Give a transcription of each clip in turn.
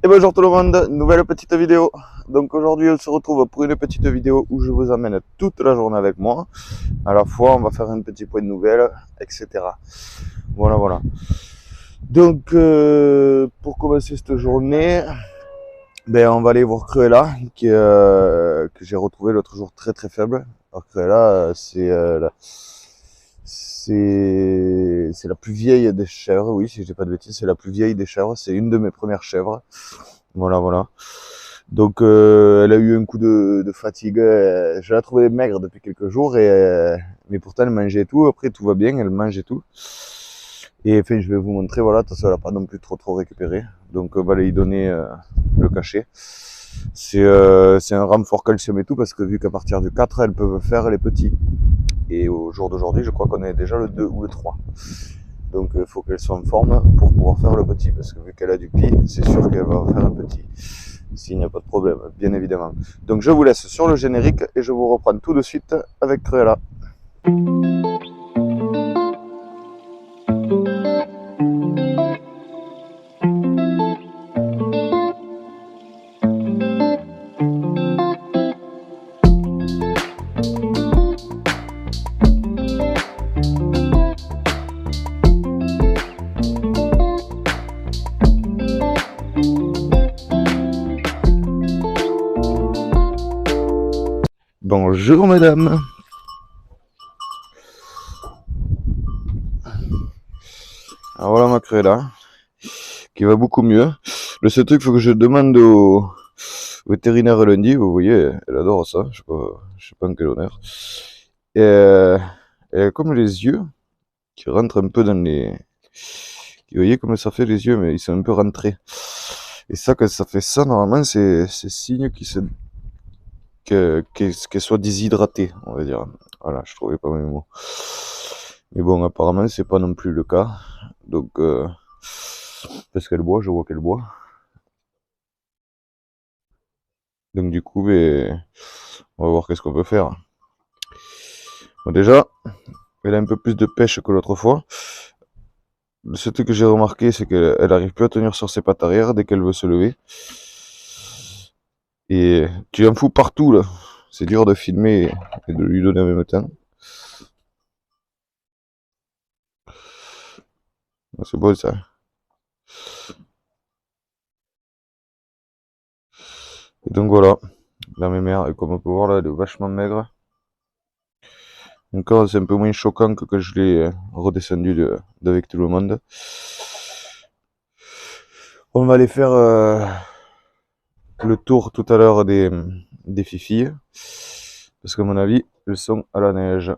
Et bonjour tout le monde, nouvelle petite vidéo. Donc aujourd'hui on se retrouve pour une petite vidéo où je vous amène toute la journée avec moi. À la fois on va faire un petit point de nouvelles, etc. Voilà. Donc pour commencer cette journée, on va aller voir Cruella que j'ai retrouvé l'autre jour très faible. Alors Cruella c'est la plus vieille des chèvres, oui si je dis pas de bêtises, c'est la plus vieille des chèvres, c'est une de mes premières chèvres. Voilà. Donc elle a eu un coup de fatigue. Je la trouvais maigre depuis quelques jours, mais pourtant elle mangeait tout. Après tout va bien, elle mange et tout. Et enfin je vais vous montrer, voilà, de toute façon elle n'a pas non plus trop récupéré. Donc on va lui donner le cachet. C'est un renfort calcium et tout, parce que vu qu'à partir du 4, elles peuvent faire les petits. Et au jour d'aujourd'hui, je crois qu'on est déjà le 2 ou le 3. Donc il faut qu'elle soit en forme pour pouvoir faire le petit, parce que vu qu'elle a du pied, c'est sûr qu'elle va faire un petit. S'il n'y a pas de problème, bien évidemment. Donc je vous laisse sur le générique et je vous reprends tout de suite avec Cruella. Bonjour madame. Alors voilà ma Cruella, qui va beaucoup mieux. Le seul truc, il faut que je demande au vétérinaire lundi. Vous voyez, elle adore ça, je sais pas en quel honneur. Et elle a comme les yeux qui rentrent un peu dans les... Vous voyez comme ça fait les yeux, mais ils sont un peu rentrés. Et ça, quand ça fait ça, normalement, c'est signe qu'elle soit déshydratée, on va dire. Voilà, je trouvais pas mes mots. Mais bon, apparemment, c'est pas non plus le cas. Donc, parce qu'elle boit, je vois qu'elle boit. Donc, du coup, on va voir qu'est-ce qu'on peut faire. Bon, déjà, elle a un peu plus de pêche que l'autre fois. Ce truc que j'ai remarqué, c'est qu'elle arrive plus à tenir sur ses pattes arrière dès qu'elle veut se lever. Et tu en fous partout, là. C'est dur de filmer et de lui donner en même temps. C'est beau, ça. Et donc voilà, la mémère, et comme on peut voir là, elle est vachement maigre. Encore, c'est un peu moins choquant que quand je l'ai redescendu d'avec tout le monde. On va aller faire le tour tout à l'heure des fifilles. Parce qu'à mon avis, elles sont à la neige.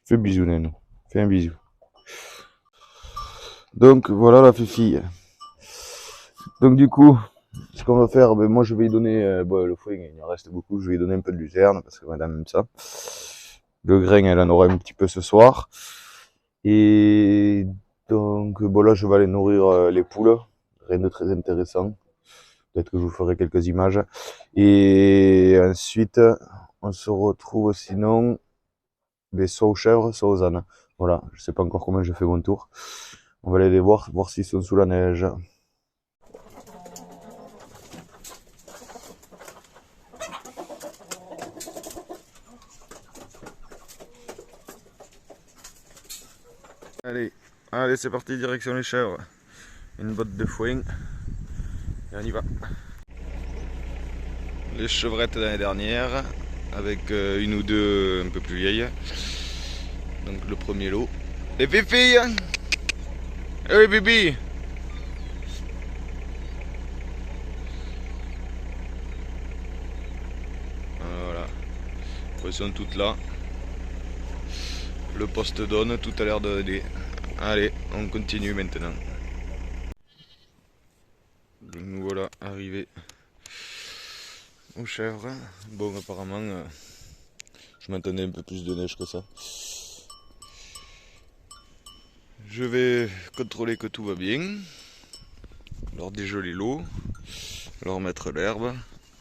Fais bisou, Nanou. Fais un bisou. Donc voilà la fifille. Donc du coup, ce qu'on va faire, moi je vais lui donner, le foin il en reste beaucoup, je vais lui donner un peu de luzerne parce que madame aime ça. Le grain elle en aura un petit peu ce soir. Et donc là je vais aller nourrir les poules, rien de très intéressant. Peut-être que je vous ferai quelques images. Et ensuite on se retrouve sinon soit aux chèvres, soit aux ânes. Voilà, je sais pas encore comment je fais mon tour. On va aller les voir s'ils sont sous la neige. Allez, c'est parti, direction les chèvres. Une botte de foin. Et on y va. Les chevrettes l'année dernière, avec une ou deux un peu plus vieilles. Donc le premier lot. Les filles. Eh oui, bibi. Voilà. Elles sont toutes là. Le poste donne, tout a l'air d'aider. Allez, on continue maintenant. Donc nous voilà arrivés aux chèvres. Bon, apparemment, je m'attendais un peu plus de neige que ça. Je vais contrôler que tout va bien. leur dégeler l'eau, leur mettre l'herbe,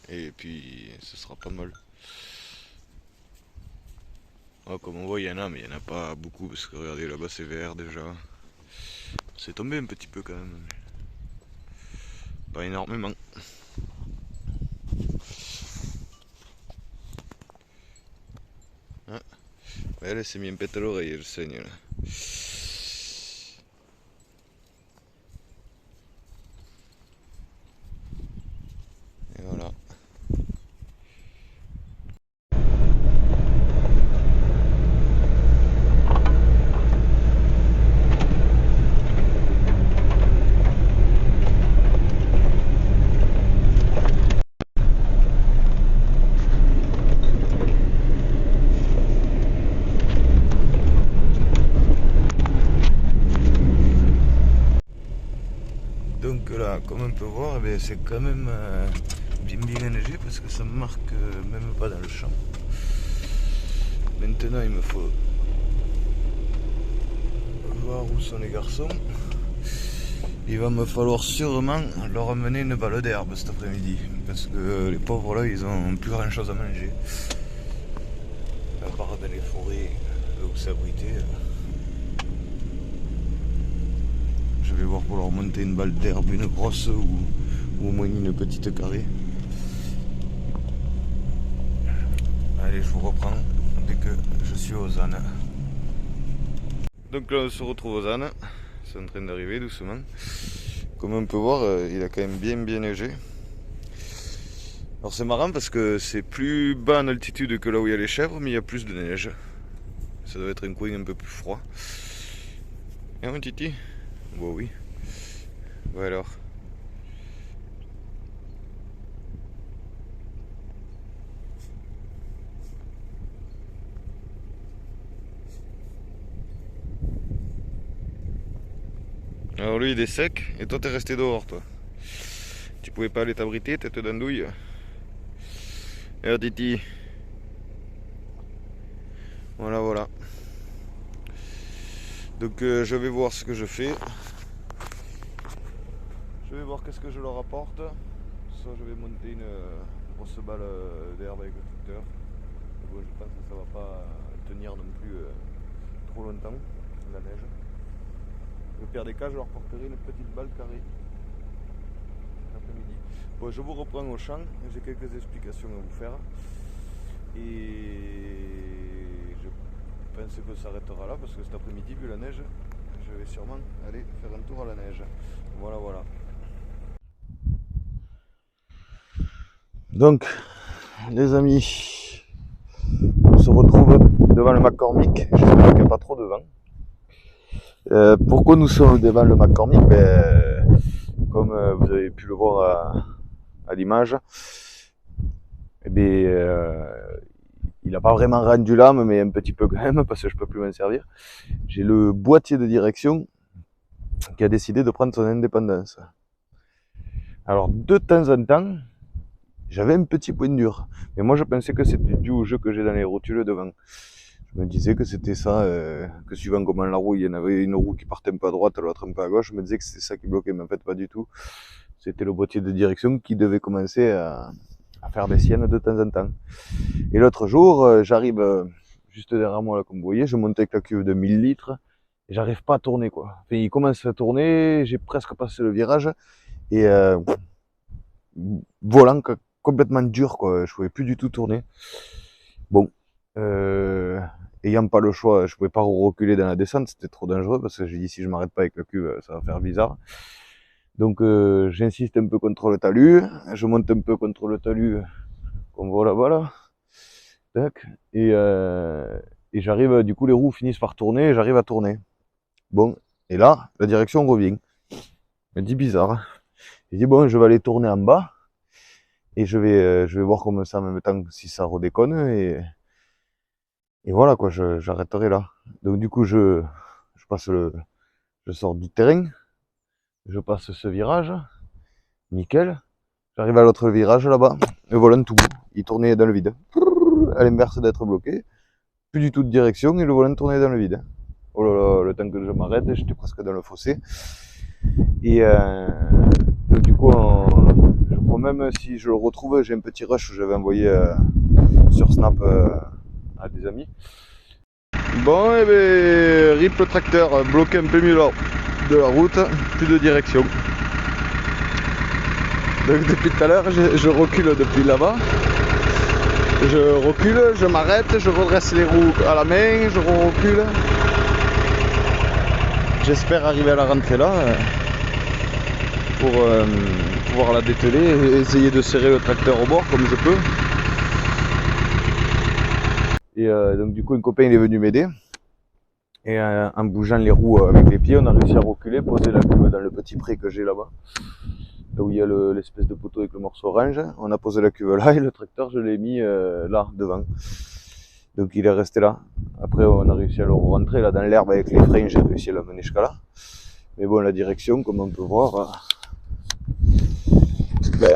et puis ce sera pas mal. Oh, comme on voit, il y en a, mais il n'y en a pas beaucoup, parce que regardez, là-bas c'est vert déjà. C'est tombé un petit peu quand même, mais pas énormément. Ah, elle s'est mis un pète à l'oreille, elle saigne là. Et voilà. Donc là, comme on peut voir, eh c'est quand même bien enneigé parce que ça ne marque même pas dans le champ. Maintenant, il me faut voir où sont les garçons. Il va me falloir sûrement leur amener une balle d'herbe cet après-midi parce que les pauvres là, ils ont plus grand chose à manger. À part dans les forêts où c'est abrité. Je vais voir pour leur monter une balle d'herbe, une grosse ou au moins une petite carrée. Allez, je vous reprends dès que je suis aux ânes. Donc là, on se retrouve aux ânes. C'est en train d'arriver doucement. Comme on peut voir, il a quand même bien neigé. Alors c'est marrant parce que c'est plus bas en altitude que là où il y a les chèvres, mais il y a plus de neige. Ça doit être un coin un peu plus froid. Et mon titi? Bon oui. Ouais alors. Alors lui il est sec et toi t'es resté dehors toi. Tu pouvais pas aller t'abriter, tête d'andouille. Et titi. Voilà. Donc je vais voir ce que je fais. Je vais voir qu'est-ce que je leur apporte. Soit je vais monter une grosse balle d'herbe avec le tracteur. Bon, je pense que ça va pas tenir non plus trop longtemps, la neige. Au pire des cas, je leur porterai une petite balle carrée l'après-midi. Bon, je vous reprends au champ, j'ai quelques explications à vous faire. Et je pense que ça s'arrêtera là parce que cet après-midi, vu la neige, je vais sûrement aller faire un tour à la neige. Voilà. Donc, les amis, on se retrouve devant le McCormick. J'espère qu'il n'y a pas trop de vent. Pourquoi nous sommes devant le McCormick? Comme vous avez pu le voir à l'image, il n'a pas vraiment rendu l'âme, mais un petit peu quand même, parce que je ne peux plus m'en servir. J'ai le boîtier de direction qui a décidé de prendre son indépendance. Alors, de temps en temps, j'avais un petit point dur. Mais moi, je pensais que c'était dû au jeu que j'ai dans les rotules devant. Je me disais que c'était ça, que suivant comment la roue, il y en avait une roue qui partait un peu à droite, l'autre un peu à gauche. Je me disais que c'était ça qui bloquait, mais en fait, pas du tout. C'était le boîtier de direction qui devait commencer à faire des siennes de temps en temps. Et l'autre jour, j'arrive juste derrière moi, là, comme vous voyez, je monte avec la cuve de 1000 litres, et j'arrive pas à tourner, quoi. Enfin, il commence à tourner, j'ai presque passé le virage, et volant complètement dur, quoi. Je pouvais plus du tout tourner. Bon, ayant pas le choix, je pouvais pas reculer dans la descente, c'était trop dangereux, parce que j'ai dit si je m'arrête pas avec la cuve, ça va faire bizarre. Donc j'insiste un peu contre le talus, je monte un peu contre le talus, comme voilà. Tac, et j'arrive, du coup les roues finissent par tourner, et j'arrive à tourner. Bon, et là, la direction revient. Je me dis bizarre. Je dis bon, je vais aller tourner en bas, et je vais voir comme ça en même temps si ça redéconne, et voilà quoi, j'arrêterai là. Donc du coup je sors du terrain, je passe ce virage, nickel. J'arrive à l'autre virage là-bas, le volant tout bout, il tournait dans le vide. À l'inverse d'être bloqué, plus du tout de direction et le volant tournait dans le vide. Oh là là, le temps que je m'arrête, j'étais presque dans le fossé. Et coup, je crois même si je le retrouve, j'ai un petit rush que j'avais envoyé sur Snap à des amis. Bon, et ben, rip le tracteur bloqué un peu mieux là de la route, plus de direction. Donc depuis tout à l'heure, je recule depuis là-bas. Je recule, je m'arrête, je redresse les roues à la main, je recule. J'espère arriver à la rentrée là pour pouvoir la dételer et essayer de serrer le tracteur au bord comme je peux. Et donc du coup un copain il est venu m'aider. Et en bougeant les roues avec les pieds, on a réussi à reculer, poser la cuve dans le petit pré que j'ai là-bas. Là où il y a l'espèce de poteau avec le morceau orange. On a posé la cuve là et le tracteur je l'ai mis là devant. Donc il est resté là. Après on a réussi à le rentrer là dans l'herbe avec les freins, j'ai réussi à l'amener jusqu'à là. Mais bon, la direction, comme on peut voir, ben,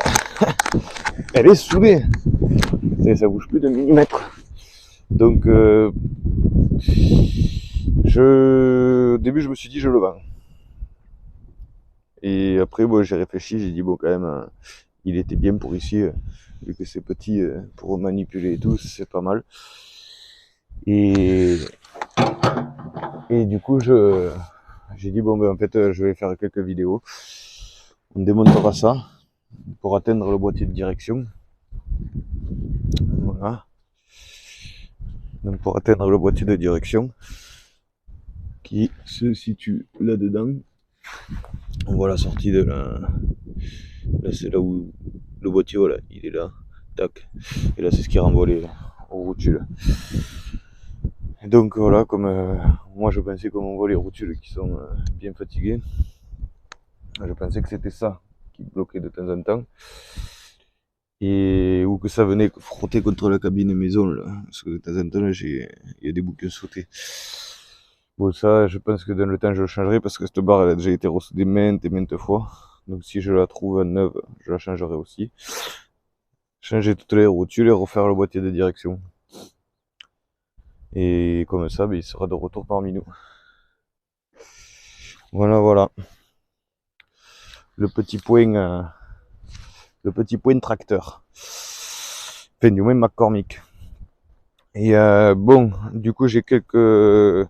elle est soudée. Ça bouge plus de millimètre. Donc au début je me suis dit je le vends. Et après bon, j'ai réfléchi, j'ai dit bon quand même il était bien pour ici, vu que c'est petit, pour manipuler et tout, c'est pas mal. Et du coup j'ai dit bon ben en fait je vais faire quelques vidéos. On démontera ça pour atteindre le boîtier de direction. Voilà. Donc pour atteindre le boîtier de direction qui se situe là-dedans. On voit la sortie de la... Là c'est là où le boîtier, voilà, il est là. Tac. Et là c'est ce qui renvoie aux rotules. Et donc voilà, comme moi je pensais comme on voit les rotules qui sont bien fatiguées. Je pensais que c'était ça qui bloquait de temps en temps. Et ou que ça venait frotter contre la cabine maison là. Parce que de temps en temps il y a des bouts qui ont sauté. Bon ça je pense que dans le temps je le changerai parce que cette barre elle a déjà été ressoudée maintes et maintes fois. Donc si je la trouve neuve, je la changerai aussi. Changer toutes les rotules et refaire le boîtier de direction. Et comme ça, il sera de retour parmi nous. Voilà, voilà. Le petit point tracteur. Enfin, du moins McCormick. Et bon, du coup, j'ai quelques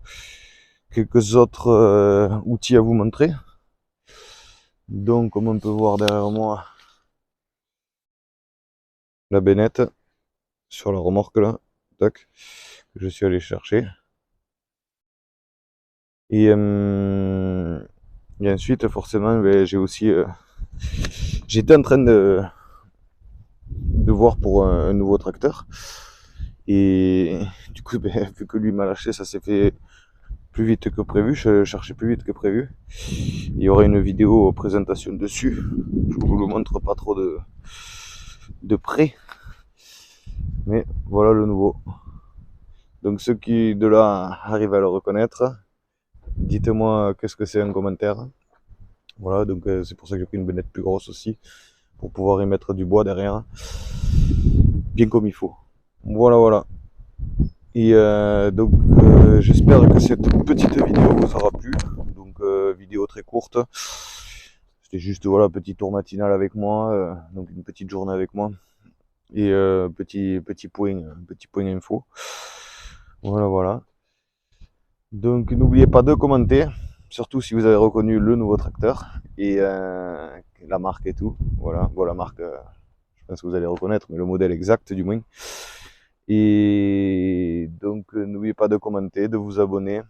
autres outils à vous montrer. Donc, comme on peut voir derrière moi, la bennette sur la remorque là, tac, que je suis allé chercher. Et ensuite, forcément, j'ai aussi, j'étais en train de voir pour un nouveau tracteur. Et du coup, vu que lui m'a lâché, ça s'est fait plus vite que prévu. Je cherchais plus vite que prévu. Il y aura une vidéo présentation dessus. Je vous le montre pas trop de près. Mais voilà le nouveau. Donc ceux qui de là arrivent à le reconnaître, dites-moi qu'est-ce que c'est en commentaire. Voilà, donc c'est pour ça que j'ai pris une bennette plus grosse aussi, pour pouvoir y mettre du bois derrière, bien comme il faut. Voilà, voilà. Et donc j'espère que cette petite vidéo vous aura plu. Donc vidéo très courte. C'était juste voilà, petit tour matinal avec moi, donc une petite journée avec moi. Et petit point info. Voilà, voilà. Donc n'oubliez pas de commenter, surtout si vous avez reconnu le nouveau tracteur et la marque et tout. Voilà, bon, la marque, je pense que vous allez reconnaître, mais le modèle exact du moins. Et donc n'oubliez pas de commenter, de vous abonner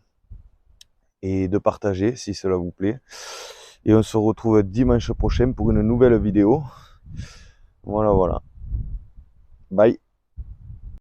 et de partager si cela vous plaît. Et on se retrouve dimanche prochain pour une nouvelle vidéo. Voilà, voilà. Bye.